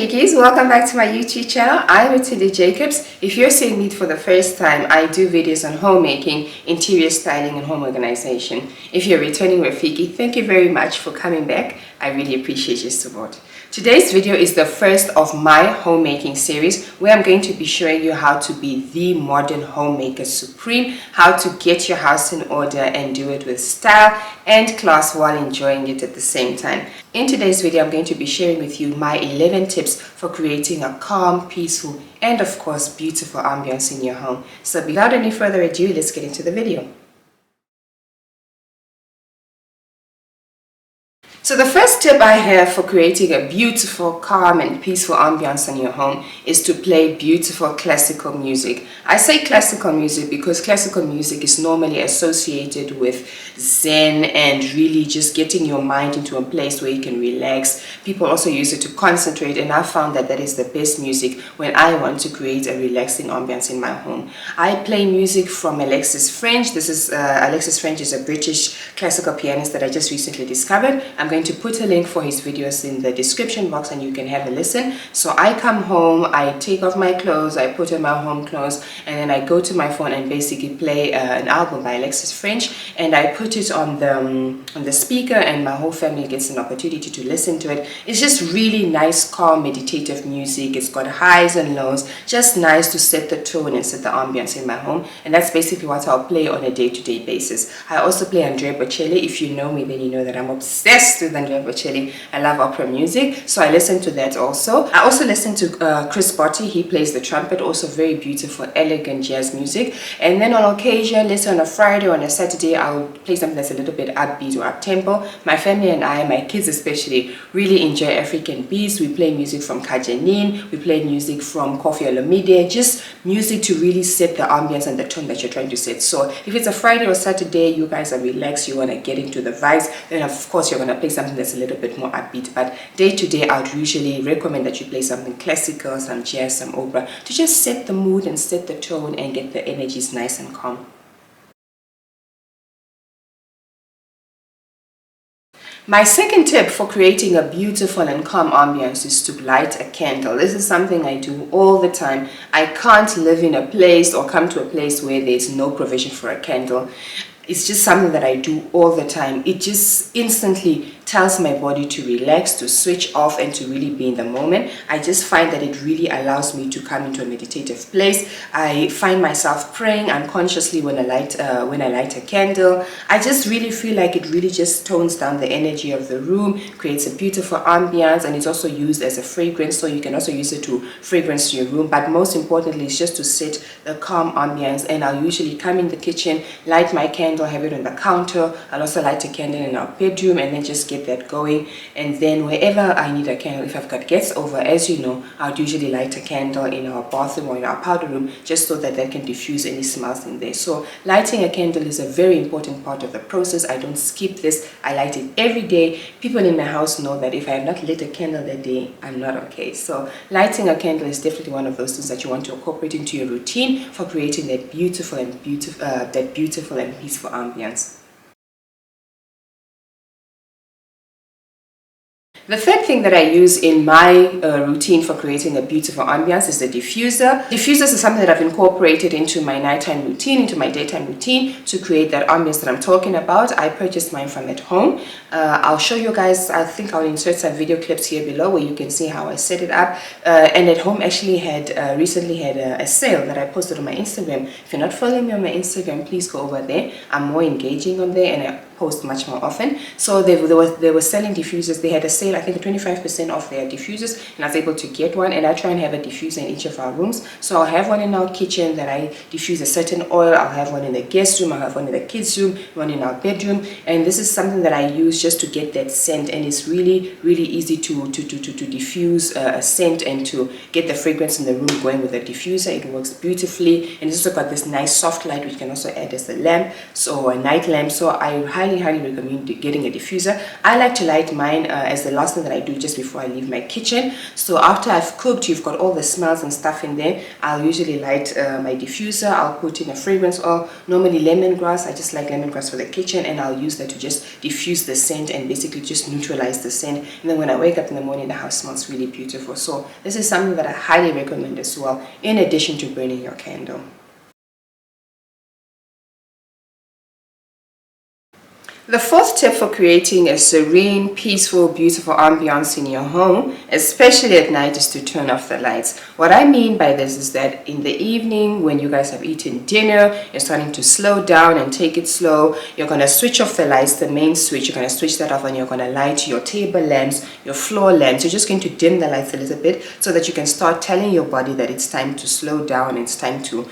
Figgies, welcome back to my YouTube channel. I'm Matilda Jacobs. If you're seeing me for the first time, I do videos on homemaking, interior styling and home organization. If you're returning with Figgy, thank you very much for coming back. I really appreciate your support. Today's video is the first of my homemaking series where I'm going to be showing you how to be the modern homemaker supreme, how to get your house in order and do it with style and class while enjoying it at the same time. In today's video, I'm going to be sharing with you my 11 tips for creating a calm, peaceful, and of course, beautiful ambience in your home. So without any further ado, let's get into the video. So the first tip I have for creating a beautiful, calm and peaceful ambience in your home is to play beautiful classical music. I say classical music because classical music is normally associated with Zen and really just getting your mind into a place where you can relax. People also use it to concentrate, and I found that that is the best music when I want to create a relaxing ambience in my home. I play music from Alexis French. This is Alexis French is a British classical pianist that I just recently discovered. I'm going to put a link for his videos in the description box and you can have a listen. So I come home, I take off my clothes, I put on my home clothes, and then I go to my phone and basically play an album by Alexis French, and I put it on the speaker, and my whole family gets an opportunity to listen to it. It's just really nice, calm, meditative music. It's got highs and lows, just nice to set the tone and set the ambience in my home, and that's basically what I'll play on a day-to-day basis. I also play Andrea Bocelli. If you know me, then you know that I'm obsessed with Andrea Bocelli. I love opera music, so I listen to that also. I also listen to Chris Botti. He plays the trumpet, also very beautiful, elegant jazz music. And then on occasion, let's say on a Friday or on a Saturday, I'll play something that's a little bit upbeat or up-tempo. My family and I, my kids especially, really enjoy African beats. We play music from Kajanin, we play music from Koffi Olomide, just music to really set the ambience and the tone that you're trying to set. So if it's a Friday or Saturday, you guys are relaxed, you want to get into the vibes, then of course you're going to play something that's a little bit more upbeat. But day to day, I would usually recommend that you play something classical, some jazz, some opera, to just set the mood and set the tone and get the energies nice and calm. My second tip for creating a beautiful and calm ambience is to light a candle. This is something I do all the time. I can't live in a place or come to a place where there's no provision for a candle. It's just something that I do all the time. It just instantly tells my body to relax, to switch off, and to really be in the moment. I just find that it really allows me to come into a meditative place. I find myself praying unconsciously when I light a candle. I just really feel like it really just tones down the energy of the room, creates a beautiful ambience, and it's also used as a fragrance, so you can also use it to fragrance your room. But most importantly, it's just to set a calm ambience. And I'll usually come in the kitchen, light my candle, have it on the counter. I'll also light a candle in our bedroom and then just get that going. And then wherever I need a candle, if I've got guests over, as you know, I'll usually light a candle in our bathroom or in our powder room, just so that can diffuse any smells in there. So lighting a candle is a very important part of the process. I don't skip this. I light it every day. People in my house know that if I have not lit a candle that day, I'm not okay. So lighting a candle is definitely one of those things that you want to incorporate into your routine for creating that beautiful and peaceful ambience. The third thing that I use in my routine for creating a beautiful ambience is the diffuser. Diffusers is something that I've incorporated into my nighttime routine, into my daytime routine, to create that ambience that I'm talking about. I purchased mine from at home. I'll show you guys, I think I'll insert some video clips here below where you can see how I set it up. And at home actually had recently had a sale that I posted on my Instagram. If you're not following me on my Instagram, please go over there. I'm more engaging on there and I post much more often. So they were selling diffusers. They had a sale, I think 25% off their diffusers, and I was able to get one. And I try and have a diffuser in each of our rooms. So I'll have one in our kitchen that I diffuse a certain oil. I'll have one in the guest room. I'll have one in the kids room, one in our bedroom. And this is something that I use just to get that scent, and it's really easy to diffuse a scent and to get the fragrance in the room going with the diffuser. It works beautifully, and it's also got this nice soft light which you can also add as a lamp, so a night lamp. So I highly recommend getting a diffuser. I like to light mine as the last thing that I do just before I leave my kitchen. So after I've cooked, you've got all the smells and stuff in there. I'll usually light my diffuser. I'll put in a fragrance oil, normally lemongrass. I just like lemongrass for the kitchen, and I'll use that to just diffuse the scent and basically just neutralize the scent. And then when I wake up in the morning, the house smells really beautiful. So this is something that I highly recommend as well, in addition to burning your candle. The fourth tip for creating a serene, peaceful, beautiful ambiance in your home, especially at night, is to turn off the lights. What I mean by this is that in the evening, when you guys have eaten dinner, you're starting to slow down and take it slow. You're going to switch off the lights, the main switch. You're going to switch that off, and you're going to light your table lamps, your floor lamps. You're just going to dim the lights a little bit so that you can start telling your body that it's time to slow down. It's time to,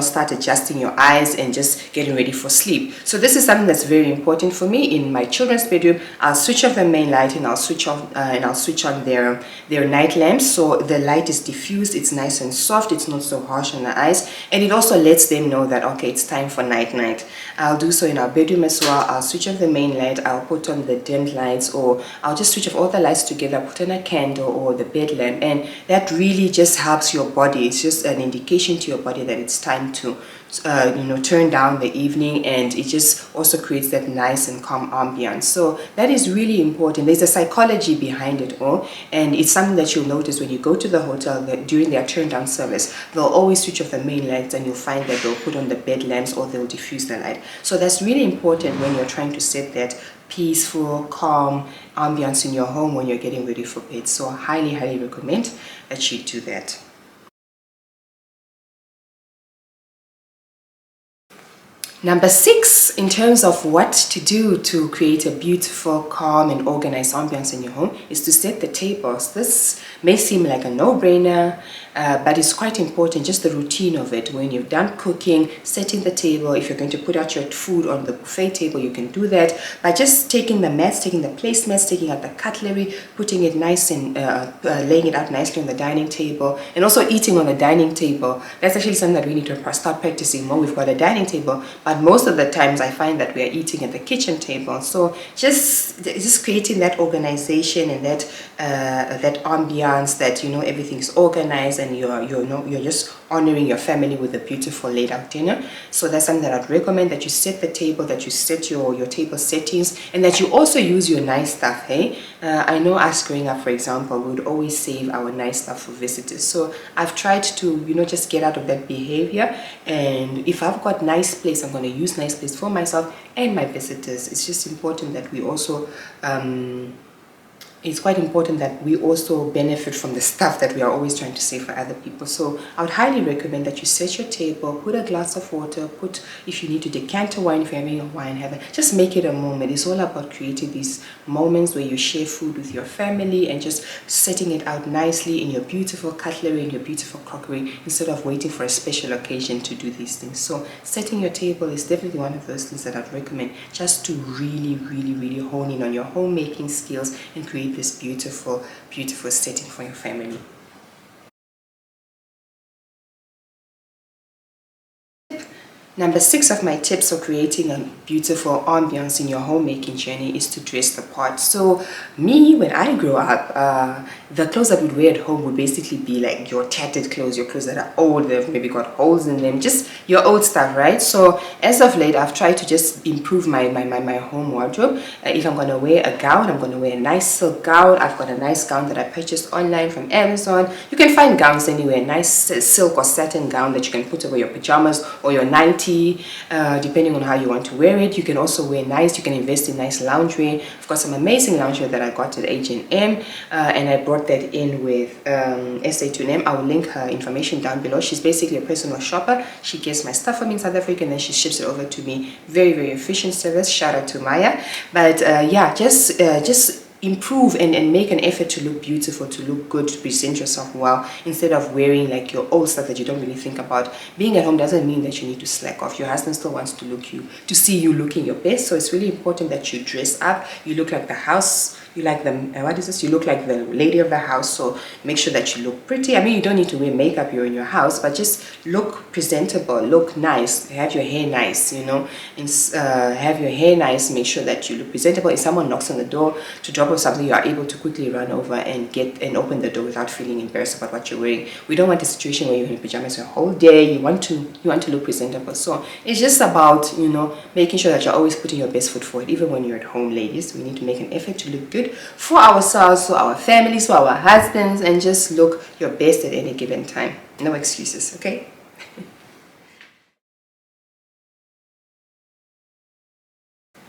start adjusting your eyes and just getting ready for sleep. So this is something that's very important for me. In my children's bedroom, I'll switch off the main light, and I'll switch on their night lamps, so the light is diffused, it's nice and soft, it's not so harsh on the eyes, and it also lets them know that okay, it's time for night. I'll do so in our bedroom as well. I'll switch off the main light, I'll put on the dimmed lights, or I'll just switch off all the lights together, put on a candle or the bed lamp, and that really just helps your body. It's just an indication to your body that it's time to turn down the evening, and it just also creates that nice and calm ambiance. So that is really important. There's a psychology behind it all, and it's something that you'll notice when you go to the hotel, that during their turn down service, they'll always switch off the main lights, and you'll find that they'll put on the bed lamps or they'll diffuse the light. So that's really important when you're trying to set that peaceful, calm ambiance in your home when you're getting ready for bed. So I highly recommend that you do that. Number 6, in terms of what to do to create a beautiful, calm, and organized ambiance in your home, is to set the tables. This may seem like a no-brainer, but it's quite important, just the routine of it. When you've done cooking, setting the table, if you're going to put out your food on the buffet table, you can do that by just taking the mats, taking the placemats, taking out the cutlery, putting it nice and laying it out nicely on the dining table, and also eating on the dining table. That's actually something that we need to start practicing more. We've got a dining table, but most of the times I find that we are eating at the kitchen table. So just creating that organization and that ambiance, that everything's organized, and you're just honoring your family with a beautiful laid out dinner. So that's something that I'd recommend, that you set the table, that you set your table settings, and that you also use your nice stuff. Hey, I know us growing up, for example, we would always save our nice stuff for visitors. So I've tried to just get out of that behavior, and if I've got nice place, I'm going to use nice place for myself and my visitors. It's just important that we also it's quite important that we also benefit from the stuff that we are always trying to save for other people. So I would highly recommend that you set your table, put a glass of water, if you need to decant a wine, if you're having a wine, just make it a moment. It's all about creating these moments where you share food with your family and just setting it out nicely in your beautiful cutlery, in your beautiful crockery, instead of waiting for a special occasion to do these things. So setting your table is definitely one of those things that I'd recommend, just to really hone in on your homemaking skills and create this beautiful setting for your family. Number 6 of my tips for creating a beautiful ambiance in your homemaking journey is to dress the part. So me, when I grew up, the clothes that we'd wear at home would basically be like your tattered clothes, your clothes that are old, they've maybe got holes in them, just your old stuff, right? So as of late, I've tried to just improve my home wardrobe. If I'm going to wear a gown, I'm going to wear a nice silk gown. I've got a nice gown that I purchased online from Amazon. You can find gowns anywhere, nice silk or satin gown that you can put over your pajamas or your 90, depending on how you want to wear it. You can also wear you can invest in nice lingerie. I've got some amazing lingerie that I got at H&M, and I brought that in with SA2M. I will link her information down below. She's basically a personal shopper. She gets my stuff from in South Africa and then she ships it over to me. Very efficient service. Shout out to Maya. But yeah, just improve and make an effort to look beautiful, to look good, to present yourself well, instead of wearing like your old stuff that you don't really think about. Being at home doesn't mean that you need to slack off. Your husband still wants to see you looking your best. So it's really important that you dress up, you look like the house you like them, what is this, you look like the lady of the house, so make sure that you look pretty. I mean, you don't need to wear makeup, you're in your house, but just look presentable, look nice, have your hair nice, you know, and have your hair nice, make sure that you look presentable. If someone knocks on the door to drop off something, you are able to quickly run over and get and open the door without feeling embarrassed about what you're wearing. We don't want a situation where you're in pajamas the whole day. You want to look presentable. So it's just about, you know, making sure that you're always putting your best foot forward. Even when you're at home, ladies, we need to make an effort to look good for ourselves, for our families, for our husbands, and just look your best at any given time. No excuses, okay?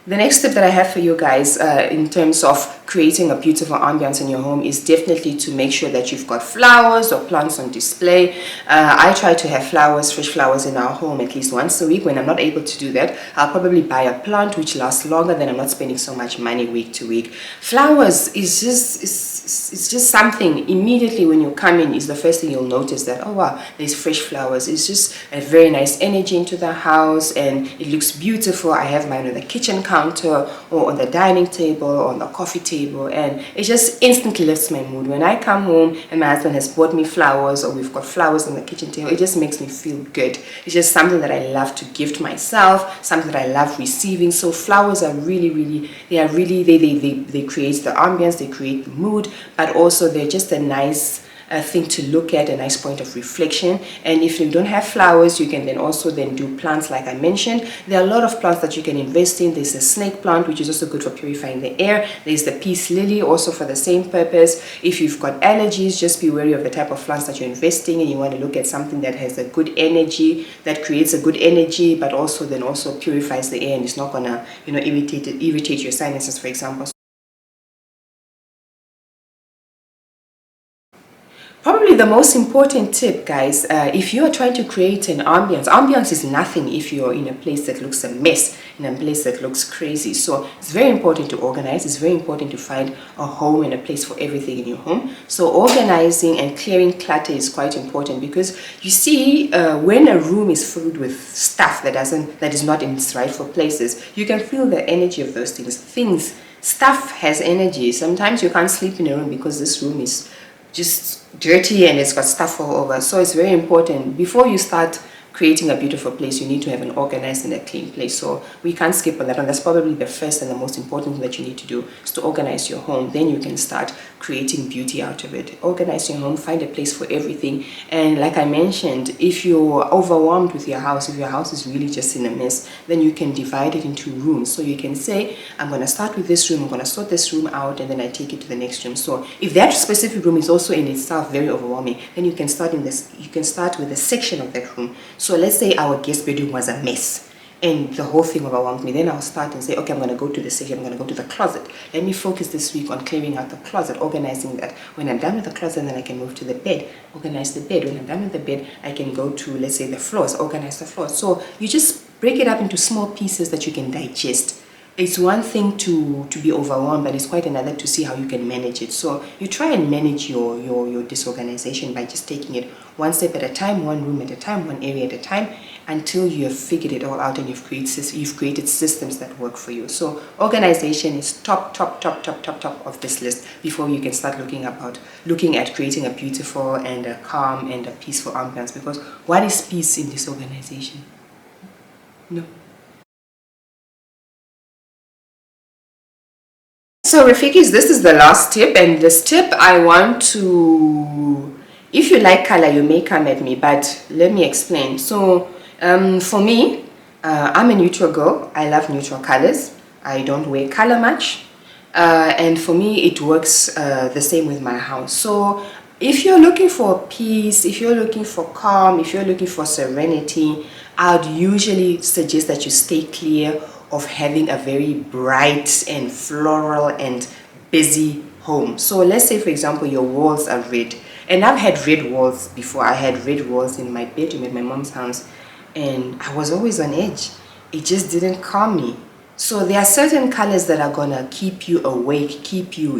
The next tip that I have for you guys in terms of creating a beautiful ambience in your home is definitely to make sure that you've got flowers or plants on display. I try to have flowers, fresh flowers in our home at least once a week. When I'm not able to do that, I'll probably buy a plant which lasts longer, then I'm not spending so much money week to week. Flowers is just it's just something immediately when you come in is the first thing you'll notice that, oh wow, there's fresh flowers. It's just a very nice energy into the house and it looks beautiful. I have mine on the kitchen counter or on the dining table or on the coffee table, and it just instantly lifts my mood. When I come home and my husband has bought me flowers or we've got flowers on the kitchen table, it just makes me feel good. It's just something that I love to gift myself, something that I love receiving. So flowers are really, they create the ambience, they create the mood, but also they're just a nice thing to look at, a nice point of reflection. And if you don't have flowers, you can then also do plants like I mentioned. There are a lot of plants that you can invest in. There's a snake plant, which is also good for purifying the air. There's the peace lily, also for the same purpose. If you've got allergies, just be wary of the type of plants that you're investing in. You want to look at something that has a good energy, that creates a good energy, but also purifies the air and it's not gonna, you know, irritate your sinuses, for example. Probably the most important tip, guys, if you are trying to create an ambience is nothing if you're in a place that looks a mess, in a place that looks crazy. So it's very important to organize. It's very important to find a home and a place for everything in your home. So organizing and clearing clutter is quite important, because you see, when a room is filled with stuff that is not in its rightful places, you can feel the energy of those things. Stuff has energy. Sometimes you can't sleep in a room because this room is just dirty and it's got stuff all over. So it's very important, before you start creating a beautiful place, you need to have an organized and a clean place. So we can't skip on that one. That's probably the first and the most important thing that you need to do, is to organize your home. Then you can start creating beauty out of it. Organize your home, find a place for everything. And like I mentioned, if you're overwhelmed with your house, if your house is really just in a mess, then you can divide it into rooms. So you can say, I'm going to start with this room, I'm going to sort this room out, and then I take it to the next room. So if that specific room is also in itself very overwhelming, then you can start with a section of that room. So let's say our guest bedroom was a mess and the whole thing overwhelmed me. Then I'll start and say, okay, I'm going to go to the section, I'm going to go to the closet. Let me focus this week on clearing out the closet, organizing that. When I'm done with the closet, then I can move to the bed, organize the bed. When I'm done with the bed, I can go to, let's say, the floors, organize the floors. So you just break it up into small pieces that you can digest. It's one thing to be overwhelmed, but it's quite another to see how you can manage it. So you try and manage your disorganization by just taking it one step at a time, one room at a time, one area at a time, until you have figured it all out and you've created systems that work for you. So organization is top of this list before you can start looking at creating a beautiful and a calm and a peaceful ambience. Because what is peace in disorganization? No. So Rafikis, this is the last tip, and this tip I want to, if you like color, you may come at me, but let me explain. So for me, I'm a neutral girl. I love neutral colors. I don't wear color much, and for me it works the same with my house. So if you're looking for peace, if you're looking for calm, if you're looking for serenity, I would usually suggest that you stay clear of having a very bright and floral and busy home. So let's say, for example, your walls are red. And I've had red walls before. I had red walls in my bedroom at my mom's house, and I was always on edge. It just didn't calm me. So there are certain colors that are gonna keep you awake, keep you,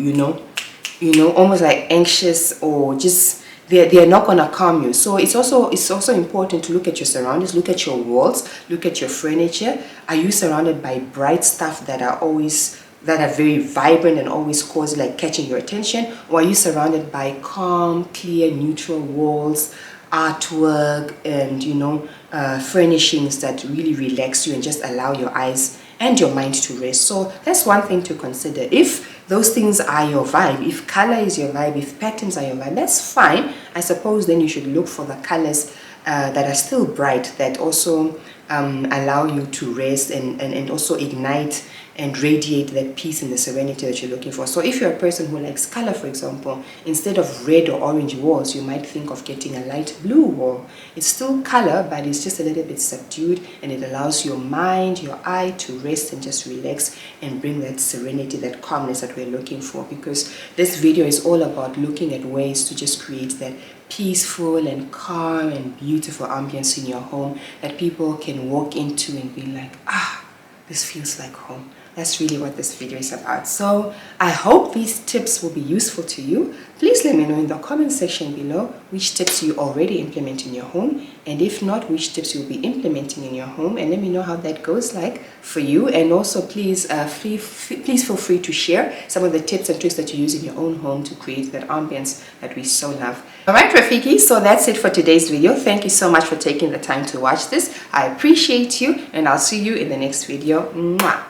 almost like anxious, or just they're not gonna calm you. So it's also important to look at your surroundings, look at your walls, look at your furniture. Are you surrounded by bright stuff that are always that are very vibrant and always cause like catching your attention, or are you surrounded by calm, clear, neutral walls, artwork, and furnishings that really relax you and just allow your eyes and your mind to rest? So that's one thing to consider. If those things are your vibe, if color is your vibe, if patterns are your vibe, that's fine. I suppose then you should look for the colors that are still bright, that also allow you to rest and also ignite and radiate that peace and the serenity that you're looking for. So if you're a person who likes color, for example, instead of red or orange walls, you might think of getting a light blue wall. It's still color, but it's just a little bit subdued, and it allows your mind, your eye to rest and just relax and bring that serenity, that calmness that we're looking for. Because this video is all about looking at ways to just create that peaceful and calm and beautiful ambience in your home that people can walk into and be like, this feels like home. That's really what this video is about. So I hope these tips will be useful to you. Please let me know in the comment section below which tips you already implement in your home, and if not, which tips you'll be implementing in your home, and let me know how that goes like for you. And also please feel free to share some of the tips and tricks that you use in your own home to create that ambience that we so love. Alright Rafiki, so that's it for today's video. Thank you so much for taking the time to watch this. I appreciate you, and I'll see you in the next video. Mwah.